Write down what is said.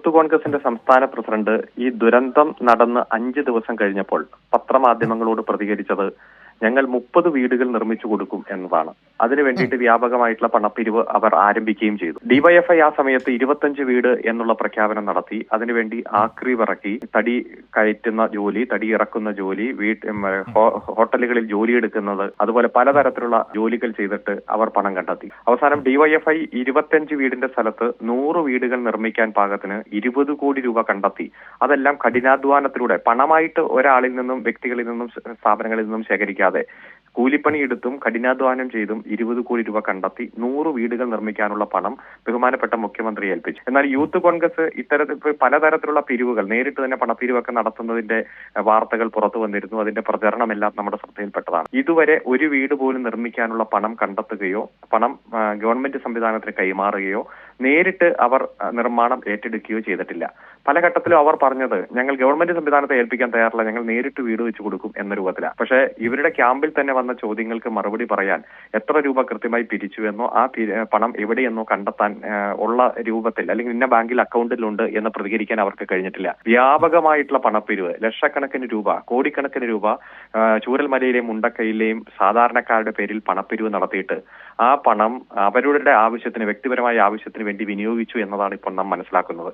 Youth കോൺഗ്രസിന്റെ സംസ്ഥാന president ഈ ദുരന്തം നടന്ന് 5 ദിവസം കഴിഞ്ഞപ്പോൾ പത്രമാധ്യമങ്ങളോട് പ്രതികരിച്ചത് ഞങ്ങൾ 30 വീടുകൾ നിർമ്മിച്ചു കൊടുക്കും എന്നതാണ്. അതിനു വേണ്ടിയിട്ട് വ്യാപകമായിട്ടുള്ള പണപ്പിരിവ് അവർ ആരംഭിക്കുകയും ചെയ്തു. ഡിവൈഎഫ്ഐ ആ സമയത്ത് 25 വീട് എന്നുള്ള പ്രഖ്യാപനം നടത്തി. അതിനുവേണ്ടി ആക്രി ഇറക്കി, തടി കയറ്റുന്ന ജോലി, തടി ഇറക്കുന്ന ജോലി, ഹോട്ടലുകളിൽ ജോലിയെടുക്കുന്നത്, അതുപോലെ പലതരത്തിലുള്ള ജോലികൾ ചെയ്തിട്ട് അവർ പണം കണ്ടെത്തി. അവസാനം ഡിവൈഎഫ്ഐ 25 വീടിന്റെ സ്ഥലത്ത് 100 വീടുകൾ നിർമ്മിക്കാൻ പാകത്തിന് 20 കോടി രൂപ കണ്ടെത്തി. അതെല്ലാം കഠിനാധ്വാനത്തിലൂടെ, പണമായിട്ട് ഒരാളിൽ നിന്നും, വ്യക്തികളിൽ നിന്നും, സ്ഥാപനങ്ങളിൽ നിന്നും ശേഖരിക്കാതെ കൂലിപ്പണിയെടുത്തും കഠിനാധ്വാനം ചെയ്തും 20 കോടി രൂപ കണ്ടെത്തി 100 വീടുകൾ നിർമ്മിക്കാനുള്ള പണം ബഹുമാനപ്പെട്ട മുഖ്യമന്ത്രി ഏൽപ്പിച്ചു. എന്നാൽ യൂത്ത് കോൺഗ്രസ് ഇത്തരത്തിൽ പലതരത്തിലുള്ള പിരിവുകൾ, നേരിട്ട് തന്നെ പണപ്പിരിവൊക്കെ നടത്തുന്നതിന്റെ വാർത്തകൾ പുറത്തു വന്നിരുന്നു. അതിന്റെ പ്രചരണമെല്ലാം നമ്മുടെ ശ്രദ്ധയിൽപ്പെട്ടതാണ്. ഇതുവരെ ഒരു വീട് പോലും നിർമ്മിക്കാനുള്ള പണം കണ്ടെത്തുകയോ പണം ഗവൺമെന്റ് സംവിധാനത്തിന് കൈമാറുകയോ നേരിട്ട് അവർ നിർമ്മാണം ഏറ്റെടുക്കുകയോ ചെയ്തിട്ടില്ല. പല ഘട്ടത്തിലും അവർ പറഞ്ഞത് ഞങ്ങൾ ഗവൺമെന്റ് സംവിധാനത്തെ ഏൽപ്പിക്കാൻ തയ്യാറില്ല, ഞങ്ങൾ നേരിട്ട് വീട് വെച്ച് കൊടുക്കും എന്ന രൂപത്തിലാണ്. പക്ഷേ ഇവരുടെ ക്യാമ്പിൽ തന്നെ വന്ന ചോദ്യങ്ങൾക്ക് മറുപടി പറയാൻ എത്ര രൂപ കൃത്യമായി പിരിച്ചുവെന്നോ ആ പണം എവിടെയെന്നോ കണ്ടെത്താൻ ഉള്ള രൂപത്തിൽ, അല്ലെങ്കിൽ ഇന്ന ബാങ്കിൽ അക്കൗണ്ടിലുണ്ട് എന്ന് പ്രതികരിക്കാൻ അവർക്ക് കഴിഞ്ഞിട്ടില്ല. വ്യാപകമായിട്ടുള്ള പണപ്പിരിവ്, ലക്ഷക്കണക്കിന് രൂപ, കോടിക്കണക്കിന് രൂപ ചൂരൽമലയിലെയും മുണ്ടക്കയിലെയും സാധാരണക്കാരുടെ പേരിൽ പണപ്പിരിവ് നടത്തിയിട്ട് ആ പണം അവരുടെ ആവശ്യത്തിന്, വ്യക്തിപരമായ ആവശ്യത്തിന് വേണ്ടി വിനിയോഗിച്ചു എന്നതാണ് ഇപ്പോൾ നാം മനസ്സിലാക്കുന്നത്.